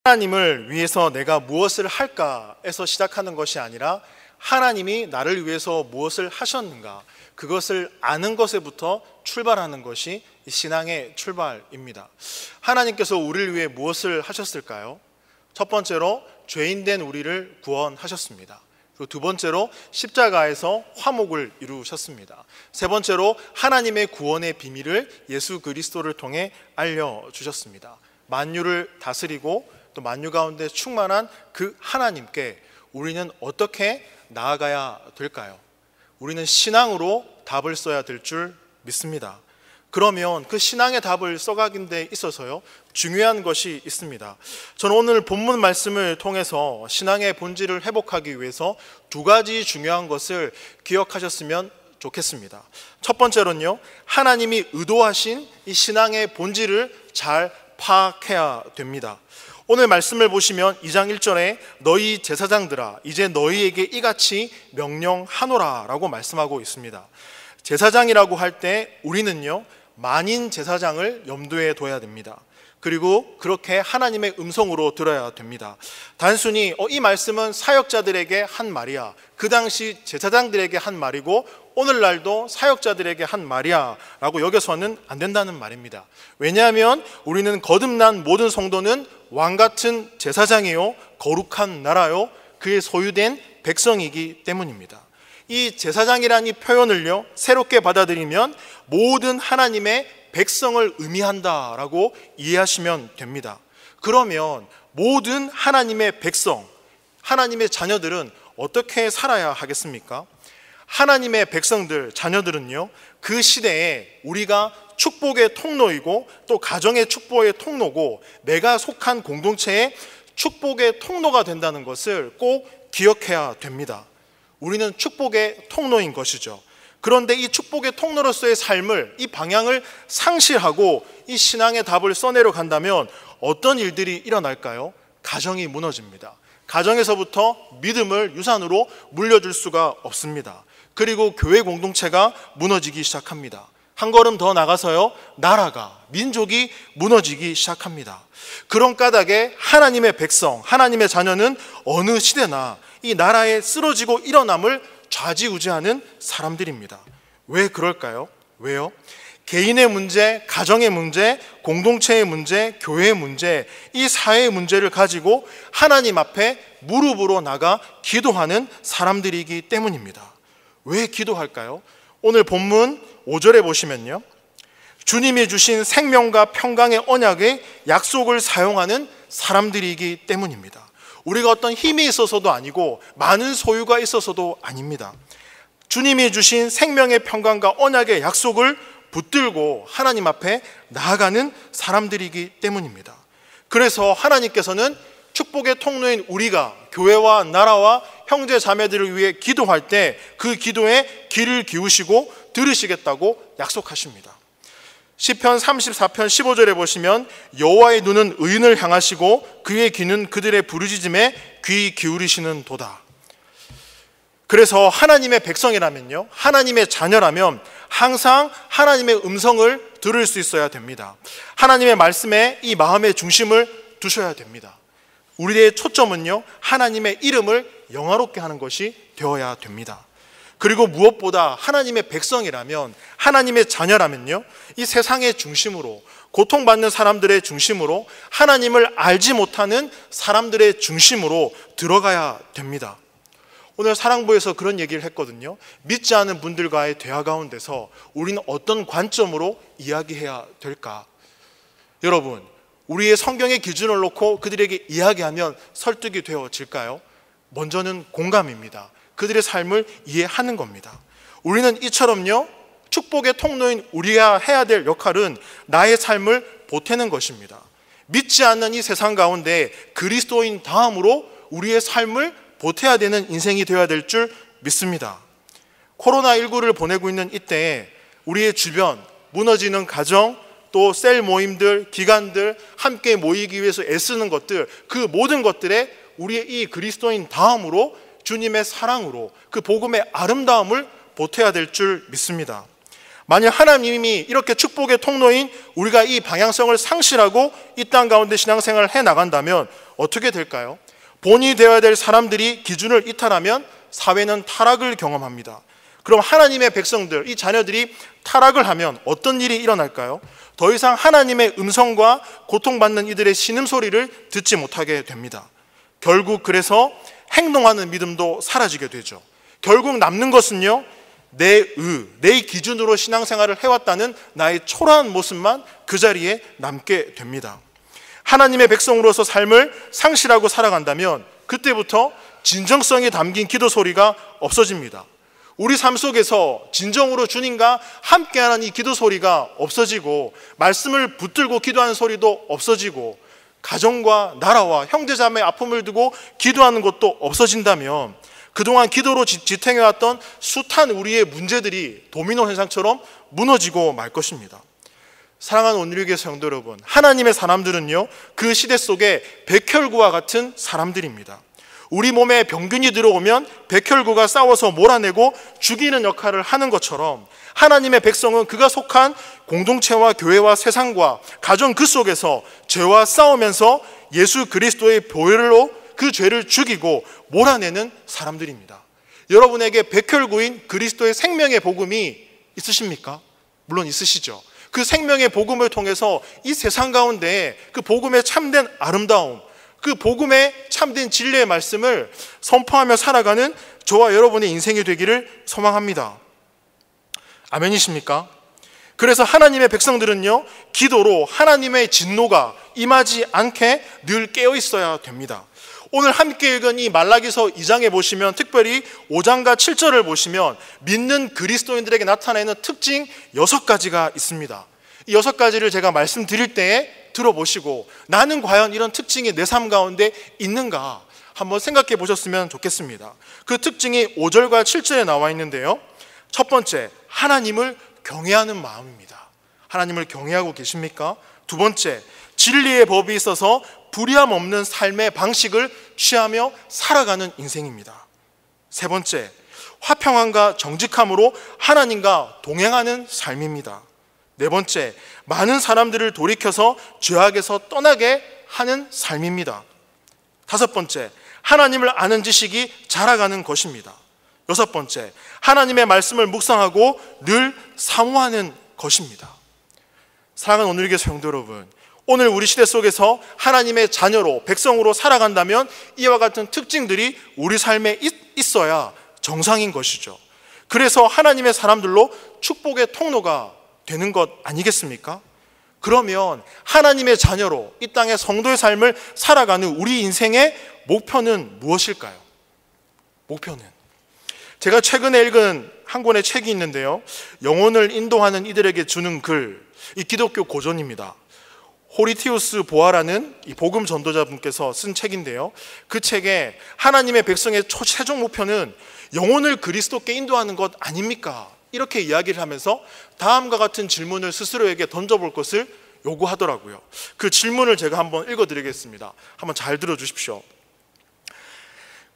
하나님을 위해서 내가 무엇을 할까에서 시작하는 것이 아니라 하나님이 나를 위해서 무엇을 하셨는가, 그것을 아는 것에부터 출발하는 것이 신앙의 출발입니다. 하나님께서 우리를 위해 무엇을 하셨을까요? 첫 번째로 죄인된 우리를 구원하셨습니다. 그리고 두 번째로 십자가에서 화목을 이루셨습니다. 세 번째로 하나님의 구원의 비밀을 예수 그리스도를 통해 알려주셨습니다. 만유를 다스리고 또 만유 가운데 충만한 그 하나님께 우리는 어떻게 나아가야 될까요? 우리는 신앙으로 답을 써야 될 줄 믿습니다. 그러면 그 신앙의 답을 써가는 데 있어서요, 중요한 것이 있습니다. 저는 오늘 본문 말씀을 통해서 신앙의 본질을 회복하기 위해서 두 가지 중요한 것을 기억하셨으면 좋겠습니다. 첫 번째로는요, 하나님이 의도하신 이 신앙의 본질을 잘 파악해야 됩니다. 오늘 말씀을 보시면 2장 1절에 너희 제사장들아 이제 너희에게 이같이 명령하노라 라고 말씀하고 있습니다. 제사장이라고 할 때 우리는요, 만인 제사장을 염두에 둬야 됩니다. 그리고 그렇게 하나님의 음성으로 들어야 됩니다. 단순히 이 말씀은 사역자들에게 한 말이야, 그 당시 제사장들에게 한 말이고 오늘날도 사역자들에게 한 말이야 라고 여겨서는 안 된다는 말입니다. 왜냐하면 우리는 거듭난 모든 성도는 왕같은 제사장이요 거룩한 나라요 그의 소유된 백성이기 때문입니다. 이 제사장이라는 이 표현을요 새롭게 받아들이면 모든 하나님의 백성을 의미한다라고 이해하시면 됩니다. 그러면 모든 하나님의 백성, 하나님의 자녀들은 어떻게 살아야 하겠습니까? 하나님의 백성들, 자녀들은요, 그 시대에 우리가 축복의 통로이고 또 가정의 축복의 통로고 내가 속한 공동체의 축복의 통로가 된다는 것을 꼭 기억해야 됩니다. 우리는 축복의 통로인 것이죠. 그런데 이 축복의 통로로서의 삶을, 이 방향을 상실하고 이 신앙의 답을 써내려 간다면 어떤 일들이 일어날까요? 가정이 무너집니다. 가정에서부터 믿음을 유산으로 물려줄 수가 없습니다. 그리고 교회 공동체가 무너지기 시작합니다. 한 걸음 더 나가서요, 나라가, 민족이 무너지기 시작합니다. 그런 까닭에 하나님의 백성, 하나님의 자녀는 어느 시대나 이 나라에 쓰러지고 일어남을 좌지우지하는 사람들입니다. 왜 그럴까요? 왜요? 개인의 문제, 가정의 문제, 공동체의 문제, 교회의 문제, 이 사회의 문제를 가지고 하나님 앞에 무릎으로 나가 기도하는 사람들이기 때문입니다. 왜 기도할까요? 오늘 본문 5절에 보시면요, 주님이 주신 생명과 평강의 언약의 약속을 사용하는 사람들이기 때문입니다. 우리가 어떤 힘이 있어서도 아니고 많은 소유가 있어서도 아닙니다. 주님이 주신 생명의 평강과 언약의 약속을 붙들고 하나님 앞에 나아가는 사람들이기 때문입니다. 그래서 하나님께서는 축복의 통로인 우리가 교회와 나라와 형제 자매들을 위해 기도할 때 그 기도에 귀를 기우시고 들으시겠다고 약속하십니다. 시편 34편 15절에 보시면 여호와의 눈은 의인을 향하시고 그의 귀는 그들의 부르짖음에 귀 기울이시는 도다. 그래서 하나님의 백성이라면요, 하나님의 자녀라면 항상 하나님의 음성을 들을 수 있어야 됩니다. 하나님의 말씀에 이 마음의 중심을 두셔야 됩니다. 우리의 초점은요, 하나님의 이름을 영화롭게 하는 것이 되어야 됩니다. 그리고 무엇보다 하나님의 백성이라면, 하나님의 자녀라면요, 이 세상의 중심으로, 고통받는 사람들의 중심으로, 하나님을 알지 못하는 사람들의 중심으로 들어가야 됩니다. 오늘 사랑부에서 그런 얘기를 했거든요. 믿지 않은 분들과의 대화 가운데서 우리는 어떤 관점으로 이야기해야 될까? 여러분, 우리의 성경의 기준을 놓고 그들에게 이야기하면 설득이 되어질까요? 먼저는 공감입니다. 그들의 삶을 이해하는 겁니다. 우리는 이처럼요, 축복의 통로인 우리가 해야 될 역할은 나의 삶을 보태는 것입니다. 믿지 않는 이 세상 가운데 그리스도인 다음으로 우리의 삶을 보태야 되는 인생이 되어야 될 줄 믿습니다. 코로나19를 보내고 있는 이때에 우리의 주변, 무너지는 가정, 또 셀 모임들, 기관들, 함께 모이기 위해서 애쓰는 것들, 그 모든 것들에 우리의 이 그리스도인 다음으로 주님의 사랑으로 그 복음의 아름다움을 보태야 될 줄 믿습니다. 만약 하나님이 이렇게 축복의 통로인 우리가 이 방향성을 상실하고 이 땅 가운데 신앙생활을 해나간다면 어떻게 될까요? 본이 되어야 될 사람들이 기준을 이탈하면 사회는 타락을 경험합니다. 그럼 하나님의 백성들, 이 자녀들이 타락을 하면 어떤 일이 일어날까요? 더 이상 하나님의 음성과 고통받는 이들의 신음소리를 듣지 못하게 됩니다. 결국 그래서 행동하는 믿음도 사라지게 되죠. 결국 남는 것은요, 내 기준으로 신앙생활을 해왔다는 나의 초라한 모습만 그 자리에 남게 됩니다. 하나님의 백성으로서 삶을 상실하고 살아간다면 그때부터 진정성이 담긴 기도 소리가 없어집니다. 우리 삶 속에서 진정으로 주님과 함께하는 이 기도 소리가 없어지고, 말씀을 붙들고 기도하는 소리도 없어지고, 가정과 나라와 형제자매의 아픔을 두고 기도하는 것도 없어진다면 그동안 기도로 지탱해왔던 숱한 우리의 문제들이 도미노 현상처럼 무너지고 말 것입니다. 사랑하는 온누리교회 성도 여러분, 하나님의 사람들은요, 그 시대 속에 백혈구와 같은 사람들입니다. 우리 몸에 병균이 들어오면 백혈구가 싸워서 몰아내고 죽이는 역할을 하는 것처럼 하나님의 백성은 그가 속한 공동체와 교회와 세상과 가정 그 속에서 죄와 싸우면서 예수 그리스도의 보혈로 그 죄를 죽이고 몰아내는 사람들입니다. 여러분에게 백혈구인 그리스도의 생명의 복음이 있으십니까? 물론 있으시죠. 그 생명의 복음을 통해서 이 세상 가운데 그 복음의 참된 아름다움, 그 복음의 참된 진리의 말씀을 선포하며 살아가는 저와 여러분의 인생이 되기를 소망합니다. 아멘이십니까? 그래서 하나님의 백성들은요, 기도로 하나님의 진노가 임하지 않게 늘 깨어 있어야 됩니다. 오늘 함께 읽은 이 말라기서 2장에 보시면, 특별히 5장과 7절을 보시면 믿는 그리스도인들에게 나타내는 특징 6가지가 있습니다. 이 6가지를 제가 말씀드릴 때에 들어보시고 나는 과연 이런 특징이 내 삶 가운데 있는가 한번 생각해 보셨으면 좋겠습니다. 그 특징이 5절과 7절에 나와 있는데요, 첫 번째, 하나님을 경외하는 마음입니다. 하나님을 경외하고 계십니까? 두 번째, 진리의 법이 있어서 불의함 없는 삶의 방식을 취하며 살아가는 인생입니다. 세 번째, 화평함과 정직함으로 하나님과 동행하는 삶입니다. 네 번째, 많은 사람들을 돌이켜서 죄악에서 떠나게 하는 삶입니다. 다섯 번째, 하나님을 아는 지식이 자라가는 것입니다. 여섯 번째, 하나님의 말씀을 묵상하고 늘 사모하는 것입니다. 사랑하는 온누리교회 성도 여러분, 오늘 우리 시대 속에서 하나님의 자녀로, 백성으로 살아간다면 이와 같은 특징들이 우리 삶에 있어야 정상인 것이죠. 그래서 하나님의 사람들로 축복의 통로가 되는 것 아니겠습니까? 그러면 하나님의 자녀로 이 땅의 성도의 삶을 살아가는 우리 인생의 목표는 무엇일까요? 목표는, 제가 최근에 읽은 한 권의 책이 있는데요, 영혼을 인도하는 이들에게 주는 글, 이 기독교 고전입니다. 호리티우스 보아라는 이 복음 전도자분께서 쓴 책인데요, 그 책에 하나님의 백성의 최종 목표는 영혼을 그리스도께 인도하는 것 아닙니까? 이렇게 이야기를 하면서 다음과 같은 질문을 스스로에게 던져볼 것을 요구하더라고요. 그 질문을 제가 한번 읽어드리겠습니다. 한번 잘 들어주십시오.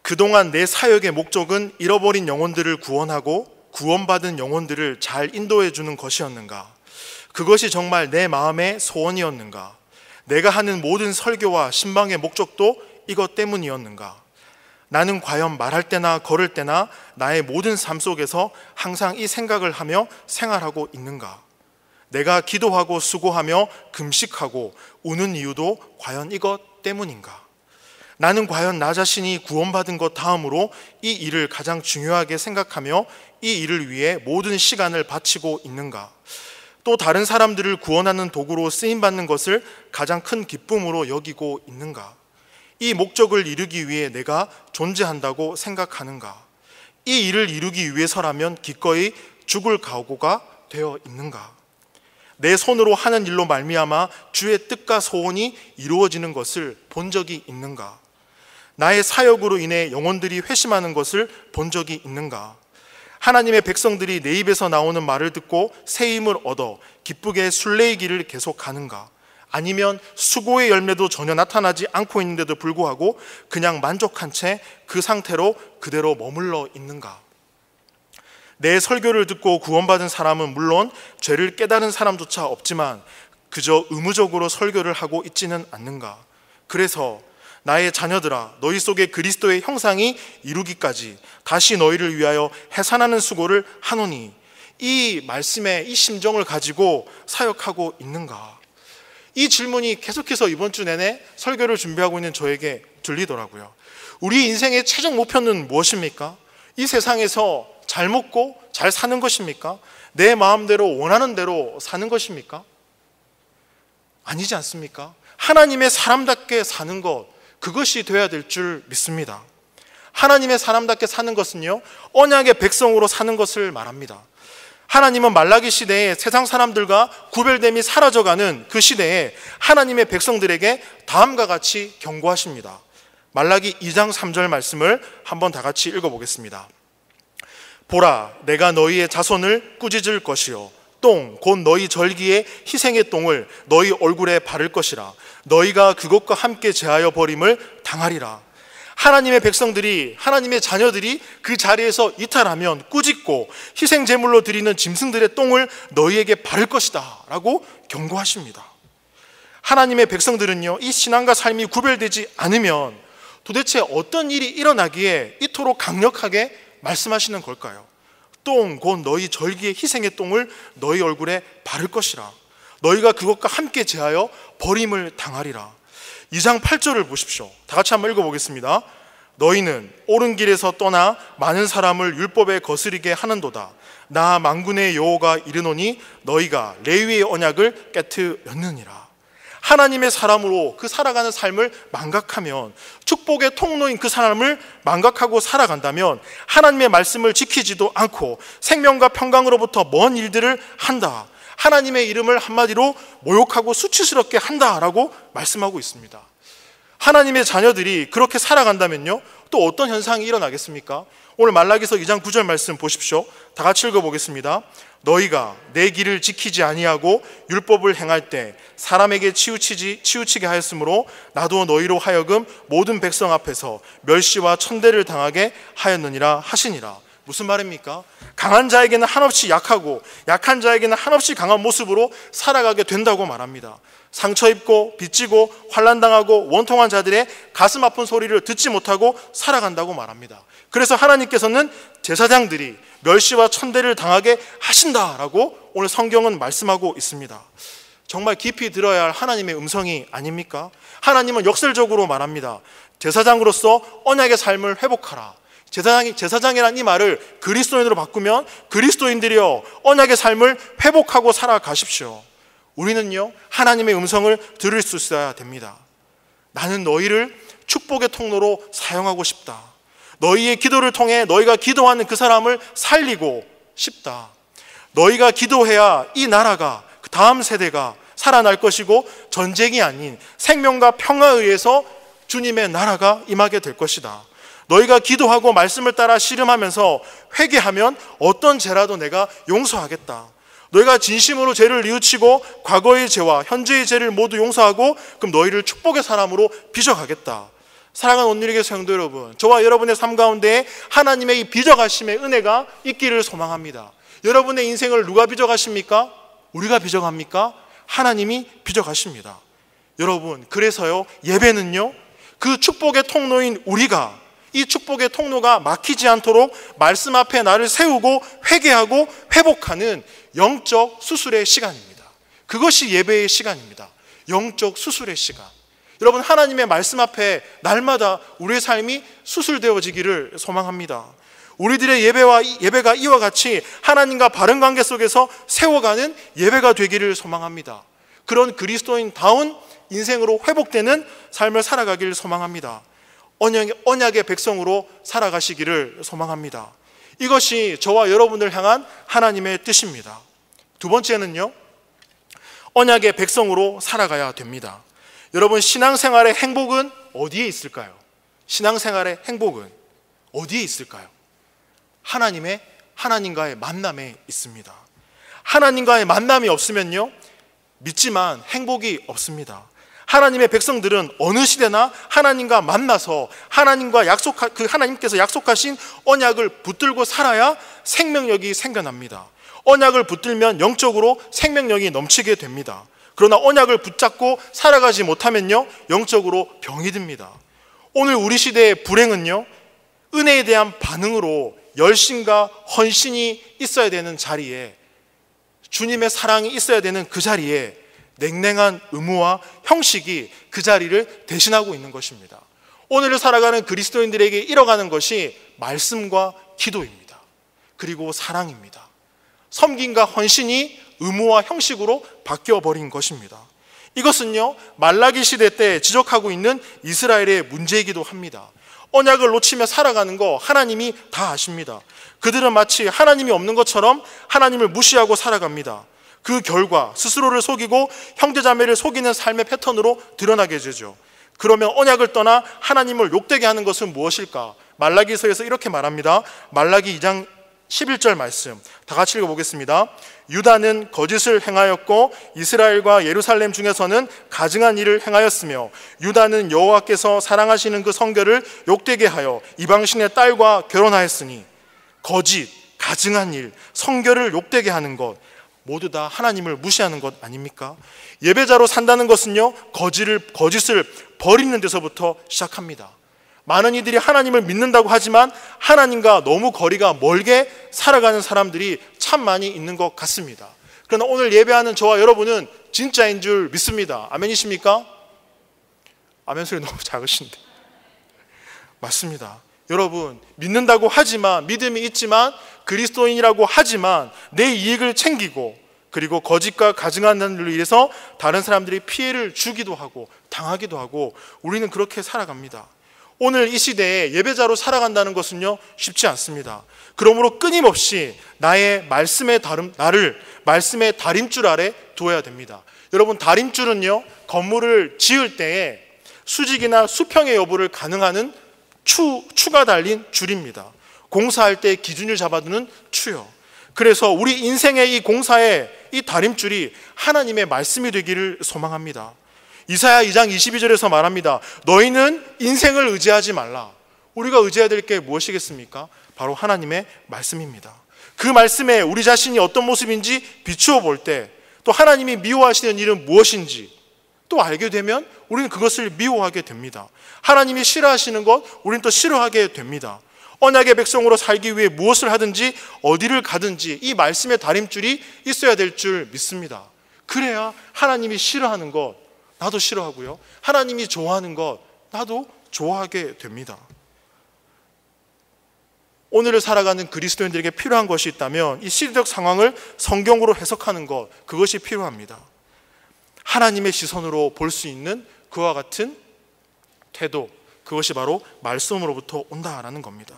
그동안 내 사역의 목적은 잃어버린 영혼들을 구원하고 구원받은 영혼들을 잘 인도해 주는 것이었는가? 그것이 정말 내 마음의 소원이었는가? 내가 하는 모든 설교와 신방의 목적도 이것 때문이었는가? 나는 과연 말할 때나 걸을 때나 나의 모든 삶 속에서 항상 이 생각을 하며 생활하고 있는가? 내가 기도하고 수고하며 금식하고 우는 이유도 과연 이것 때문인가? 나는 과연 나 자신이 구원받은 것 다음으로 이 일을 가장 중요하게 생각하며 이 일을 위해 모든 시간을 바치고 있는가? 또 다른 사람들을 구원하는 도구로 쓰임받는 것을 가장 큰 기쁨으로 여기고 있는가? 이 목적을 이루기 위해 내가 존재한다고 생각하는가? 이 일을 이루기 위해서라면 기꺼이 죽을 각오가 되어 있는가? 내 손으로 하는 일로 말미암아 주의 뜻과 소원이 이루어지는 것을 본 적이 있는가? 나의 사역으로 인해 영혼들이 회심하는 것을 본 적이 있는가? 하나님의 백성들이 내 입에서 나오는 말을 듣고 새 힘을 얻어 기쁘게 순례이기를 계속하는가? 아니면 수고의 열매도 전혀 나타나지 않고 있는데도 불구하고 그냥 만족한 채 그 상태로 그대로 머물러 있는가? 내 설교를 듣고 구원받은 사람은 물론 죄를 깨달은 사람조차 없지만 그저 의무적으로 설교를 하고 있지는 않는가? 그래서 나의 자녀들아, 너희 속에 그리스도의 형상이 이루기까지 다시 너희를 위하여 해산하는 수고를 하노니. 이 말씀에 이 심정을 가지고 사역하고 있는가? 이 질문이 계속해서 이번 주 내내 설교를 준비하고 있는 저에게 들리더라고요. 우리 인생의 최종 목표는 무엇입니까? 이 세상에서 잘 먹고 잘 사는 것입니까? 내 마음대로 원하는 대로 사는 것입니까? 아니지 않습니까? 하나님의 사람답게 사는 것, 그것이 되어야 될 줄 믿습니다. 하나님의 사람답게 사는 것은요, 언약의 백성으로 사는 것을 말합니다. 하나님은 말라기 시대에 세상 사람들과 구별됨이 사라져가는 그 시대에 하나님의 백성들에게 다음과 같이 경고하십니다. 말라기 2장 3절 말씀을 한번 다 같이 읽어보겠습니다. 보라, 내가 너희의 자손을 꾸짖을 것이요 똥, 곧 너희 절기의 희생의 똥을 너희 얼굴에 바를 것이라. 너희가 그것과 함께 제하여 버림을 당하리라. 하나님의 백성들이, 하나님의 자녀들이 그 자리에서 이탈하면 꾸짖고 희생 제물로 드리는 짐승들의 똥을 너희에게 바를 것이다 라고 경고하십니다. 하나님의 백성들은요, 이 신앙과 삶이 구별되지 않으면 도대체 어떤 일이 일어나기에 이토록 강력하게 말씀하시는 걸까요? 똥, 곧 너희 절기의 희생의 똥을 너희 얼굴에 바를 것이라. 너희가 그것과 함께 제하여 버림을 당하리라. 2장 8절을 보십시오. 다 같이 한번 읽어보겠습니다. 너희는 옳은 길에서 떠나 많은 사람을 율법에 거스리게 하는도다. 나 만군의 여호와가 이르노니 너희가 레위의 언약을 깨트렸느니라. 하나님의 사람으로 그 살아가는 삶을 망각하면, 축복의 통로인 그 사람을 망각하고 살아간다면 하나님의 말씀을 지키지도 않고 생명과 평강으로부터 먼 일들을 한다. 하나님의 이름을 한마디로 모욕하고 수치스럽게 한다라고 말씀하고 있습니다. 하나님의 자녀들이 그렇게 살아간다면요, 또 어떤 현상이 일어나겠습니까? 오늘 말라기서 2장 9절 말씀 보십시오. 다 같이 읽어보겠습니다. 너희가 내 길을 지키지 아니하고 율법을 행할 때 사람에게 치우치게 하였으므로 나도 너희로 하여금 모든 백성 앞에서 멸시와 천대를 당하게 하였느니라 하시니라. 무슨 말입니까? 강한 자에게는 한없이 약하고 약한 자에게는 한없이 강한 모습으로 살아가게 된다고 말합니다. 상처 입고 빚지고 환난당하고 원통한 자들의 가슴 아픈 소리를 듣지 못하고 살아간다고 말합니다. 그래서 하나님께서는 제사장들이 멸시와 천대를 당하게 하신다라고 오늘 성경은 말씀하고 있습니다. 정말 깊이 들어야 할 하나님의 음성이 아닙니까? 하나님은 역설적으로 말합니다. 제사장으로서 언약의 삶을 회복하라. 제사장이란 이 말을 그리스도인으로 바꾸면 그리스도인들이여 언약의 삶을 회복하고 살아가십시오. 우리는요, 하나님의 음성을 들을 수 있어야 됩니다. 나는 너희를 축복의 통로로 사용하고 싶다. 너희의 기도를 통해 너희가 기도하는 그 사람을 살리고 싶다. 너희가 기도해야 이 나라가, 그 다음 세대가 살아날 것이고 전쟁이 아닌 생명과 평화에 의해서 주님의 나라가 임하게 될 것이다. 너희가 기도하고 말씀을 따라 씨름하면서 회개하면 어떤 죄라도 내가 용서하겠다. 너희가 진심으로 죄를 뉘우치고 과거의 죄와 현재의 죄를 모두 용서하고 그럼 너희를 축복의 사람으로 빚어가겠다. 사랑하는 온누리교회 성도 여러분, 저와 여러분의 삶 가운데 하나님의 이 빚어가심의 은혜가 있기를 소망합니다. 여러분의 인생을 누가 빚어가십니까? 우리가 빚어갑니까? 하나님이 빚어가십니다. 여러분, 그래서요, 예배는요, 그 축복의 통로인 우리가 이 축복의 통로가 막히지 않도록 말씀 앞에 나를 세우고 회개하고 회복하는 영적 수술의 시간입니다. 그것이 예배의 시간입니다. 영적 수술의 시간. 여러분, 하나님의 말씀 앞에 날마다 우리의 삶이 수술되어지기를 소망합니다. 우리들의 예배가 이와 같이 하나님과 바른 관계 속에서 세워가는 예배가 되기를 소망합니다. 그런 그리스도인다운 인생으로 회복되는 삶을 살아가기를 소망합니다. 언약의 백성으로 살아가시기를 소망합니다. 이것이 저와 여러분을 향한 하나님의 뜻입니다. 두 번째는요, 언약의 백성으로 살아가야 됩니다. 여러분, 신앙생활의 행복은 어디에 있을까요? 신앙생활의 행복은 어디에 있을까요? 하나님과의 만남에 있습니다. 하나님과의 만남이 없으면요, 믿지만 행복이 없습니다. 하나님의 백성들은 어느 시대나 하나님과 만나서 하나님께서 약속하신 언약을 붙들고 살아야 생명력이 생겨납니다. 언약을 붙들면 영적으로 생명력이 넘치게 됩니다. 그러나 언약을 붙잡고 살아가지 못하면요, 영적으로 병이 듭니다. 오늘 우리 시대의 불행은요, 은혜에 대한 반응으로 열심과 헌신이 있어야 되는 자리에, 주님의 사랑이 있어야 되는 그 자리에 냉랭한 의무와 형식이 그 자리를 대신하고 있는 것입니다. 오늘을 살아가는 그리스도인들에게 잃어가는 것이 말씀과 기도입니다. 그리고 사랑입니다. 섬김과 헌신이 의무와 형식으로 바뀌어버린 것입니다. 이것은요, 말라기 시대 때 지적하고 있는 이스라엘의 문제이기도 합니다. 언약을 놓치며 살아가는 거 하나님이 다 아십니다. 그들은 마치 하나님이 없는 것처럼 하나님을 무시하고 살아갑니다. 그 결과 스스로를 속이고 형제자매를 속이는 삶의 패턴으로 드러나게 되죠. 그러면 언약을 떠나 하나님을 욕되게 하는 것은 무엇일까? 말라기서에서 이렇게 말합니다. 말라기 2장 11절 말씀 다 같이 읽어보겠습니다. 유다는 거짓을 행하였고 이스라엘과 예루살렘 중에서는 가증한 일을 행하였으며 유다는 여호와께서 사랑하시는 그 성결을 욕되게 하여 이방신의 딸과 결혼하였으니, 거짓, 가증한 일, 성결을 욕되게 하는 것 모두 다 하나님을 무시하는 것 아닙니까? 예배자로 산다는 것은요, 거짓을 버리는 데서부터 시작합니다. 많은 이들이 하나님을 믿는다고 하지만 하나님과 너무 거리가 멀게 살아가는 사람들이 참 많이 있는 것 같습니다. 그러나 오늘 예배하는 저와 여러분은 진짜인 줄 믿습니다. 아멘이십니까? 아멘 소리 너무 작으신데. 맞습니다. 여러분, 믿는다고 하지만, 믿음이 있지만, 그리스도인이라고 하지만 내 이익을 챙기고, 그리고 거짓과 가증하는 일로 인해서 다른 사람들이 피해를 주기도 하고 당하기도 하고, 우리는 그렇게 살아갑니다. 오늘 이 시대에 예배자로 살아간다는 것은요, 쉽지 않습니다. 그러므로 끊임없이 나를 말씀의 다림줄 아래 두어야 됩니다. 여러분, 다림줄은요, 건물을 지을 때에 수직이나 수평의 여부를 가능하는 추가 달린 줄입니다. 공사할 때 기준을 잡아두는 추요. 그래서 우리 인생의 이 공사의 이 다림줄이 하나님의 말씀이 되기를 소망합니다. 이사야 2장 22절에서 말합니다. 너희는 인생을 의지하지 말라. 우리가 의지해야 될 게 무엇이겠습니까? 바로 하나님의 말씀입니다. 그 말씀에 우리 자신이 어떤 모습인지 비추어 볼 때, 또 하나님이 미워하시는 일은 무엇인지 또 알게 되면 우리는 그것을 미워하게 됩니다. 하나님이 싫어하시는 것, 우리는 또 싫어하게 됩니다. 언약의 백성으로 살기 위해 무엇을 하든지 어디를 가든지 이 말씀의 다림줄이 있어야 될 줄 믿습니다. 그래야 하나님이 싫어하는 것 나도 싫어하고요, 하나님이 좋아하는 것 나도 좋아하게 됩니다. 오늘을 살아가는 그리스도인들에게 필요한 것이 있다면 이 시대적 상황을 성경으로 해석하는 것, 그것이 필요합니다. 하나님의 시선으로 볼 수 있는 그와 같은 태도, 그것이 바로 말씀으로부터 온다라는 겁니다.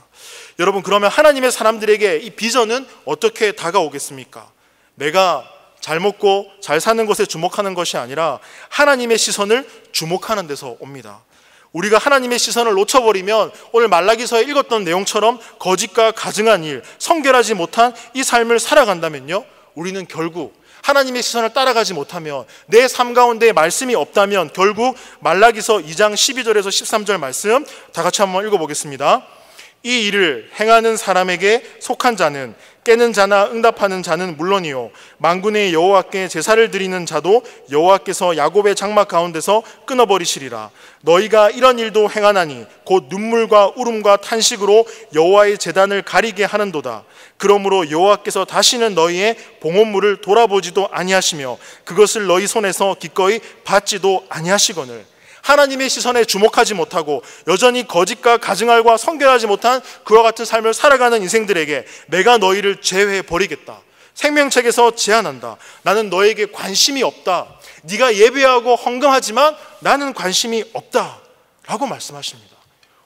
여러분, 그러면 하나님의 사람들에게 이 비전은 어떻게 다가오겠습니까? 내가 잘 먹고 잘 사는 것에 주목하는 것이 아니라 하나님의 시선을 주목하는 데서 옵니다. 우리가 하나님의 시선을 놓쳐버리면 오늘 말라기서에 읽었던 내용처럼 거짓과 가증한 일, 성결하지 못한 이 삶을 살아간다면요, 우리는 결국 하나님의 시선을 따라가지 못하면, 내 삶 가운데 말씀이 없다면 결국 말라기서 2장 12절에서 13절 말씀 다 같이 한번 읽어보겠습니다. 이 일을 행하는 사람에게 속한 자는, 깨는 자나 응답하는 자는 물론이요 만군의 여호와께 제사를 드리는 자도 여호와께서 야곱의 장막 가운데서 끊어버리시리라. 너희가 이런 일도 행하나니 곧 눈물과 울음과 탄식으로 여호와의 제단을 가리게 하는도다. 그러므로 여호와께서 다시는 너희의 봉헌물을 돌아보지도 아니하시며 그것을 너희 손에서 기꺼이 받지도 아니하시거늘. 하나님의 시선에 주목하지 못하고 여전히 거짓과 가증할과 성결하지 못한 그와 같은 삶을 살아가는 인생들에게 내가 너희를 제외해버리겠다, 생명책에서 제한한다, 나는 너에게 관심이 없다, 네가 예배하고 헌금하지만 나는 관심이 없다 라고 말씀하십니다.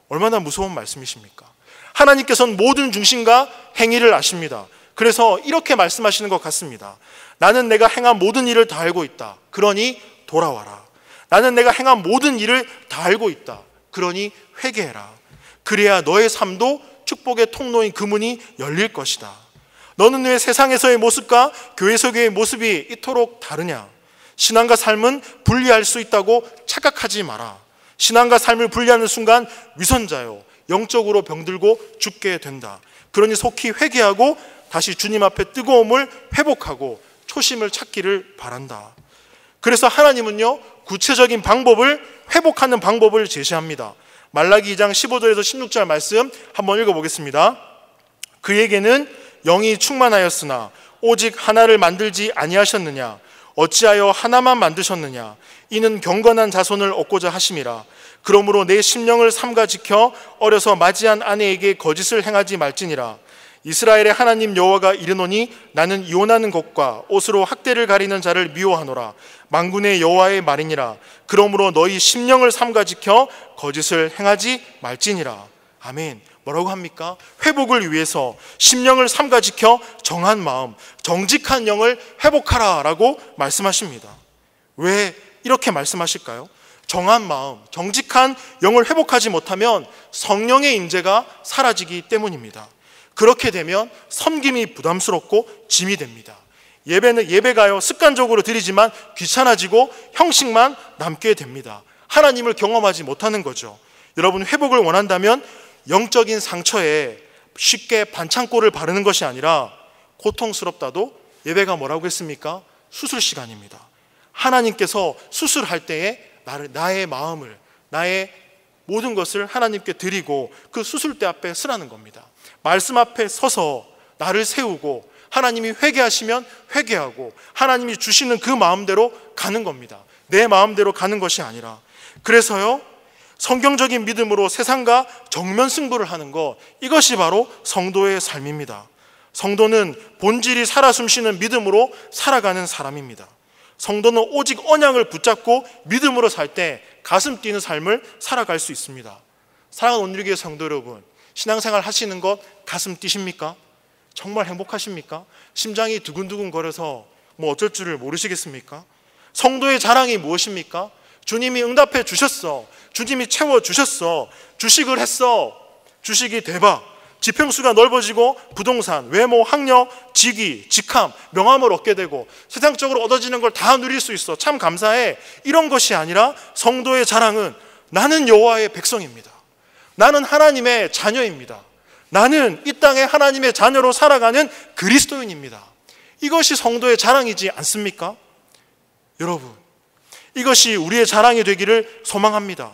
얼마나 무서운 말씀이십니까? 하나님께서는 모든 중심과 행위를 아십니다. 그래서 이렇게 말씀하시는 것 같습니다. 나는 내가 행한 모든 일을 다 알고 있다. 그러니 돌아와라. 나는 내가 행한 모든 일을 다 알고 있다. 그러니 회개해라. 그래야 너의 삶도 축복의 통로인 그 문이 열릴 것이다. 너는 왜 세상에서의 모습과 교회 속의 모습이 이토록 다르냐? 신앙과 삶은 분리할 수 있다고 착각하지 마라. 신앙과 삶을 분리하는 순간 위선자요, 영적으로 병들고 죽게 된다. 그러니 속히 회개하고 다시 주님 앞에 뜨거움을 회복하고 초심을 찾기를 바란다. 그래서 하나님은요, 구체적인 방법을, 회복하는 방법을 제시합니다. 말라기 2장 15절에서 16절 말씀 한번 읽어보겠습니다. 그에게는 영이 충만하였으나 오직 하나를 만들지 아니하셨느냐? 어찌하여 하나만 만드셨느냐? 이는 경건한 자손을 얻고자 하심이라. 그러므로 내 심령을 삼가 지켜 어려서 맞이한 아내에게 거짓을 행하지 말지니라. 이스라엘의 하나님 여호와가 이르노니 나는 이혼하는 것과 옷으로 학대를 가리는 자를 미워하노라. 만군의 여호와의 말이니라. 그러므로 너희 심령을 삼가 지켜 거짓을 행하지 말지니라. 아멘. 뭐라고 합니까? 회복을 위해서 심령을 삼가 지켜 정한 마음, 정직한 영을 회복하라 라고 말씀하십니다. 왜 이렇게 말씀하실까요? 정한 마음, 정직한 영을 회복하지 못하면 성령의 임재가 사라지기 때문입니다. 그렇게 되면 섬김이 부담스럽고 짐이 됩니다. 예배가요 습관적으로 드리지만 귀찮아지고 형식만 남게 됩니다. 하나님을 경험하지 못하는 거죠. 여러분, 회복을 원한다면 영적인 상처에 쉽게 반창고를 바르는 것이 아니라 고통스럽다도 예배가 뭐라고 했습니까? 수술 시간입니다. 하나님께서 수술할 때에 나의 마음을, 나의 모든 것을 하나님께 드리고 그 수술대 앞에 서라는 겁니다. 말씀 앞에 서서 나를 세우고 하나님이 회개하시면 회개하고 하나님이 주시는 그 마음대로 가는 겁니다. 내 마음대로 가는 것이 아니라. 그래서요, 성경적인 믿음으로 세상과 정면 승부를 하는 것, 이것이 바로 성도의 삶입니다. 성도는 본질이 살아 숨쉬는 믿음으로 살아가는 사람입니다. 성도는 오직 언약을 붙잡고 믿음으로 살 때 가슴 뛰는 삶을 살아갈 수 있습니다. 사랑하는 온누리교회 성도 여러분, 신앙생활 하시는 것 가슴 뛰십니까? 정말 행복하십니까? 심장이 두근두근 거려서 뭐 어쩔 줄을 모르시겠습니까? 성도의 자랑이 무엇입니까? 주님이 응답해 주셨어. 주님이 채워주셨어. 주식을 했어. 주식이 대박. 지평수가 넓어지고 부동산, 외모, 학력, 직위, 직함, 명함을 얻게 되고 세상적으로 얻어지는 걸 다 누릴 수 있어. 참 감사해. 이런 것이 아니라 성도의 자랑은 나는 여호와의 백성입니다. 나는 하나님의 자녀입니다. 나는 이 땅에 하나님의 자녀로 살아가는 그리스도인입니다. 이것이 성도의 자랑이지 않습니까? 여러분, 이것이 우리의 자랑이 되기를 소망합니다.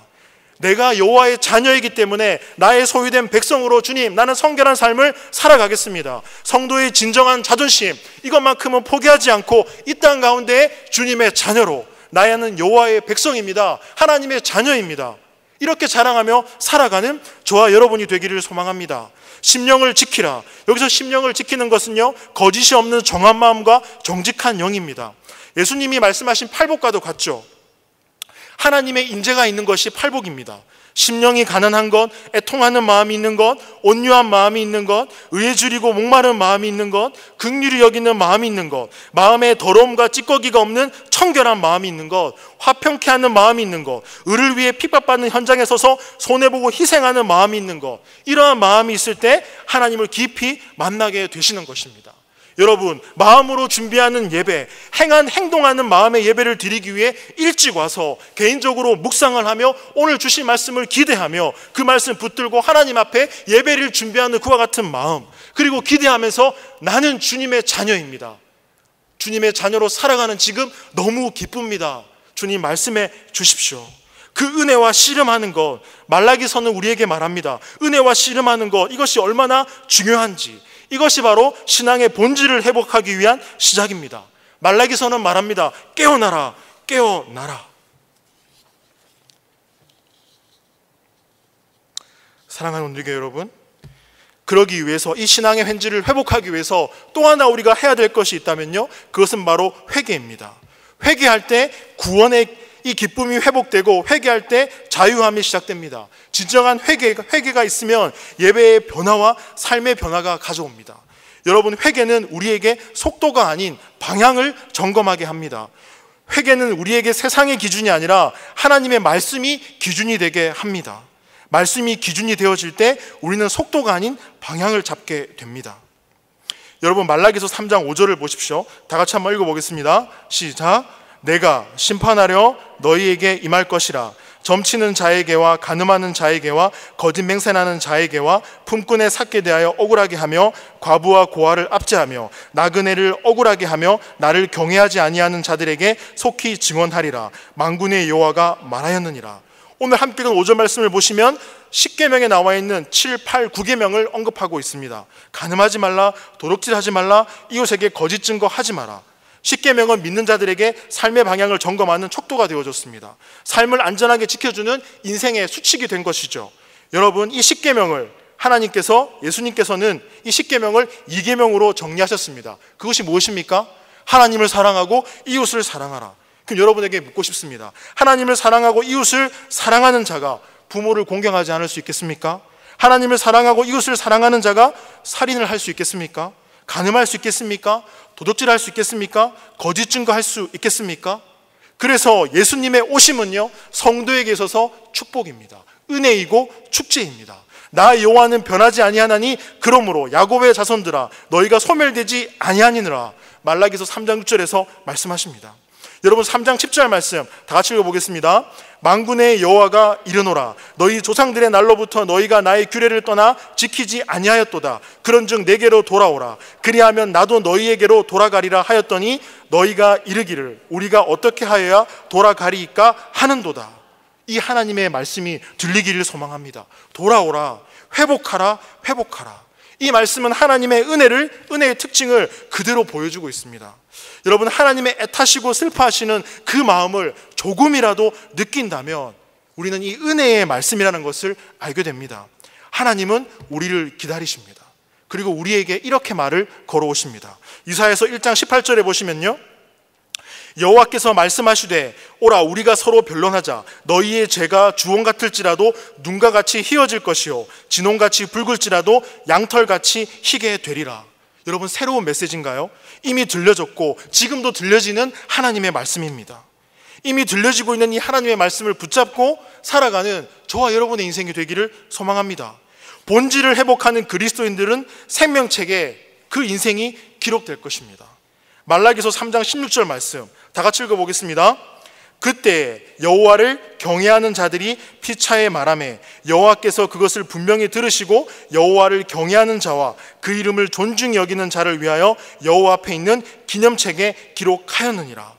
내가 여호와의 자녀이기 때문에 나의 소유된 백성으로 주님, 나는 성결한 삶을 살아가겠습니다. 성도의 진정한 자존심, 이것만큼은 포기하지 않고 이 땅 가운데 주님의 자녀로, 나는 여호와의 백성입니다. 하나님의 자녀입니다. 이렇게 자랑하며 살아가는 저와 여러분이 되기를 소망합니다. 심령을 지키라. 여기서 심령을 지키는 것은요, 거짓이 없는 정한 마음과 정직한 영입니다. 예수님이 말씀하신 팔복과도 같죠. 하나님의 인재가 있는 것이 팔복입니다. 심령이 가난한 것, 애통하는 마음이 있는 것, 온유한 마음이 있는 것, 의에 줄이고 목마른 마음이 있는 것, 긍휼히 여기는 마음이 있는 것, 마음에 더러움과 찌꺼기가 없는 청결한 마음이 있는 것, 화평케 하는 마음이 있는 것, 의를 위해 핍박받는 현장에 서서 손해보고 희생하는 마음이 있는 것, 이러한 마음이 있을 때 하나님을 깊이 만나게 되시는 것입니다. 여러분, 마음으로 준비하는 예배, 행동하는 마음의 예배를 드리기 위해 일찍 와서 개인적으로 묵상을 하며 오늘 주신 말씀을 기대하며 그 말씀 붙들고 하나님 앞에 예배를 준비하는 그와 같은 마음, 그리고 기대하면서 나는 주님의 자녀입니다. 주님의 자녀로 살아가는 지금 너무 기쁩니다. 주님 말씀해 주십시오. 그 은혜와 씨름하는 것, 말라기서는 우리에게 말합니다. 은혜와 씨름하는 것, 이것이 얼마나 중요한지, 이것이 바로 신앙의 본질을 회복하기 위한 시작입니다. 말라기서는 말합니다. 깨어나라, 깨어나라. 사랑하는 온누리교회 여러분, 그러기 위해서, 이 신앙의 현질을 회복하기 위해서 또 하나 우리가 해야 될 것이 있다면요, 그것은 바로 회개입니다. 회개할 때 구원의 이 기쁨이 회복되고, 회개할 때 자유함이 시작됩니다. 진정한 회개가 있으면 예배의 변화와 삶의 변화가 가져옵니다. 여러분, 회개는 우리에게 속도가 아닌 방향을 점검하게 합니다. 회개는 우리에게 세상의 기준이 아니라 하나님의 말씀이 기준이 되게 합니다. 말씀이 기준이 되어질 때 우리는 속도가 아닌 방향을 잡게 됩니다. 여러분, 말라기서 3장 5절을 보십시오. 다 같이 한번 읽어보겠습니다. 시작. 내가 심판하려 너희에게 임할 것이라. 점치는 자에게와 간음하는 자에게와 거짓 맹세하는 자에게와 품꾼의 삭게 대하여 억울하게 하며 과부와 고아를 압제하며 나그네를 억울하게 하며 나를 경외하지 아니하는 자들에게 속히 증언하리라. 만군의 여호와가 말하였느니라. 오늘 함께 읽은 5절 말씀을 보시면 10계명에 나와 있는 7, 8, 9계명을 언급하고 있습니다. 간음하지 말라, 도둑질하지 말라, 이웃에게 거짓 증거하지 마라. 10계명은 믿는 자들에게 삶의 방향을 점검하는 척도가 되어졌습니다. 삶을 안전하게 지켜주는 인생의 수칙이 된 것이죠. 여러분, 이 10계명을 하나님께서, 예수님께서는 이 10계명을 2계명으로 정리하셨습니다. 그것이 무엇입니까? 하나님을 사랑하고 이웃을 사랑하라. 그럼 여러분에게 묻고 싶습니다. 하나님을 사랑하고 이웃을 사랑하는 자가 부모를 공경하지 않을 수 있겠습니까? 하나님을 사랑하고 이웃을 사랑하는 자가 살인을 할 수 있겠습니까? 간음할 수 있겠습니까? 도둑질할 수 있겠습니까? 거짓 증거할 수 있겠습니까? 그래서 예수님의 오심은요, 성도에게 있어서 축복입니다. 은혜이고 축제입니다. 나 여호와는 변하지 아니하나니 그러므로 야곱의 자손들아 너희가 소멸되지 아니하니라. 말라기서 3장 6절에서 말씀하십니다. 여러분, 3장 10절 말씀 다 같이 읽어보겠습니다. 만군의 여호와가 이르노라 너희 조상들의 날로부터 너희가 나의 규례를 떠나 지키지 아니하였도다. 그런즉 내게로 돌아오라. 그리하면 나도 너희에게로 돌아가리라 하였더니 너희가 이르기를 우리가 어떻게 하여야 돌아가리이까 하는도다. 이 하나님의 말씀이 들리기를 소망합니다. 돌아오라, 회복하라, 회복하라. 이 말씀은 하나님의 은혜의 특징을 그대로 보여주고 있습니다. 여러분, 하나님의 애타시고 슬퍼하시는 그 마음을 조금이라도 느낀다면 우리는 이 은혜의 말씀이라는 것을 알게 됩니다. 하나님은 우리를 기다리십니다. 그리고 우리에게 이렇게 말을 걸어오십니다. 이사야서 1장 18절에 보시면요, 여호와께서 말씀하시되 오라 우리가 서로 변론하자. 너희의 죄가 주홍 같을지라도 눈과 같이 희어질 것이요 진홍같이 붉을지라도 양털같이 희게 되리라. 여러분, 새로운 메시지인가요? 이미 들려졌고 지금도 들려지는 하나님의 말씀입니다. 이미 들려지고 있는 이 하나님의 말씀을 붙잡고 살아가는 저와 여러분의 인생이 되기를 소망합니다. 본질을 회복하는 그리스도인들은 생명책에 그 인생이 기록될 것입니다. 말라기서 3장 16절 말씀 다 같이 읽어보겠습니다. 그때 여호와를 경외하는 자들이 피차에 말하매 여호와께서 그것을 분명히 들으시고 여호와를 경외하는 자와 그 이름을 존중히 여기는 자를 위하여 여호와 앞에 있는 기념책에 기록하였느니라.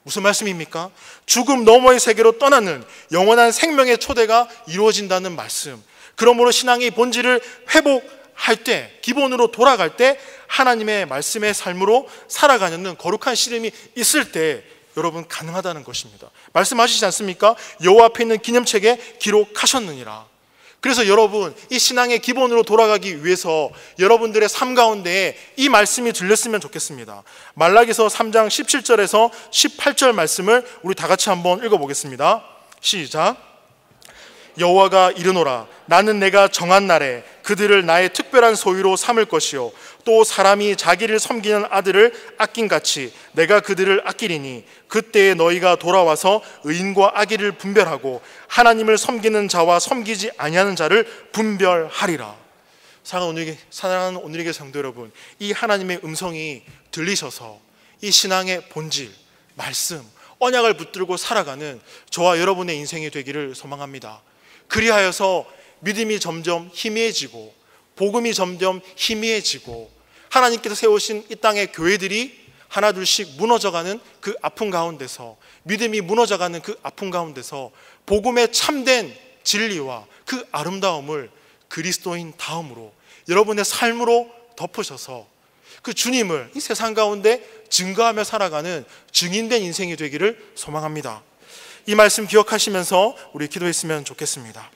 무슨 말씀입니까? 죽음 너머의 세계로 떠나는 영원한 생명의 초대가 이루어진다는 말씀. 그러므로 신앙의 본질을 회복할 때, 기본으로 돌아갈 때 하나님의 말씀의 삶으로 살아가는 거룩한 씨름이 있을 때 여러분 가능하다는 것입니다. 말씀하시지 않습니까? 여호와 앞에 있는 기념책에 기록하셨느니라. 그래서 여러분, 이 신앙의 기본으로 돌아가기 위해서 여러분들의 삶 가운데에 이 말씀이 들렸으면 좋겠습니다. 말라기서 3장 17절에서 18절 말씀을 우리 다 같이 한번 읽어보겠습니다. 시작. 여호와가 이르노라 나는 내가 정한 날에 그들을 나의 특별한 소유로 삼을 것이요 또 사람이 자기를 섬기는 아들을 아낀같이 내가 그들을 아끼리니 그때에 너희가 돌아와서 의인과 악의를 분별하고 하나님을 섬기는 자와 섬기지 아니하는 자를 분별하리라. 사랑하는 오늘의 성도 여러분, 이 하나님의 음성이 들리셔서 이 신앙의 본질, 말씀, 언약을 붙들고 살아가는 저와 여러분의 인생이 되기를 소망합니다. 그리하여서 믿음이 점점 희미해지고 복음이 점점 희미해지고 하나님께서 세우신 이 땅의 교회들이 하나둘씩 무너져가는 그 아픔 가운데서, 믿음이 무너져가는 그 아픔 가운데서 복음의 참된 진리와 그 아름다움을 그리스도인 다음으로 여러분의 삶으로 덮으셔서 그 주님을 이 세상 가운데 증거하며 살아가는 증인된 인생이 되기를 소망합니다. 이 말씀 기억하시면서 우리 기도했으면 좋겠습니다.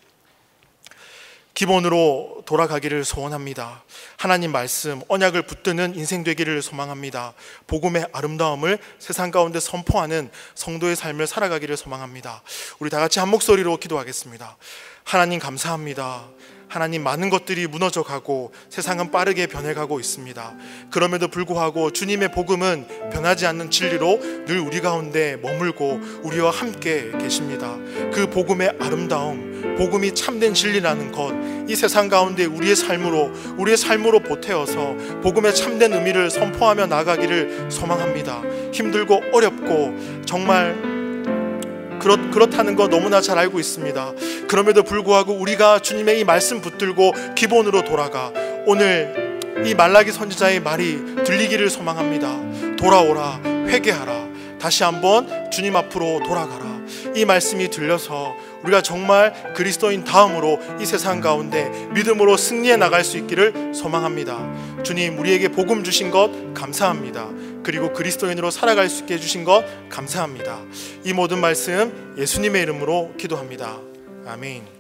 기본으로 돌아가기를 소원합니다. 하나님 말씀, 언약을 붙드는 인생 되기를 소망합니다. 복음의 아름다움을 세상 가운데 선포하는 성도의 삶을 살아가기를 소망합니다. 우리 다 같이 한 목소리로 기도하겠습니다. 하나님 감사합니다. 하나님, 많은 것들이 무너져가고 세상은 빠르게 변해가고 있습니다. 그럼에도 불구하고 주님의 복음은 변하지 않는 진리로 늘 우리 가운데 머물고 우리와 함께 계십니다. 그 복음의 아름다움, 복음이 참된 진리라는 것, 이 세상 가운데 우리의 삶으로 보태어서 복음의 참된 의미를 선포하며 나가기를 소망합니다. 힘들고 어렵고 정말 그렇다는 거 너무나 잘 알고 있습니다. 그럼에도 불구하고 우리가 주님의 이 말씀 붙들고 기본으로 돌아가 오늘 이 말라기 선지자의 말이 들리기를 소망합니다. 돌아오라, 회개하라, 다시 한번 주님 앞으로 돌아가라. 이 말씀이 들려서 우리가 정말 그리스도인 다음으로 이 세상 가운데 믿음으로 승리해 나갈 수 있기를 소망합니다. 주님, 우리에게 복음 주신 것 감사합니다. 그리고 그리스도인으로 살아갈 수 있게 해주신 것 감사합니다. 이 모든 말씀 예수님의 이름으로 기도합니다. 아멘.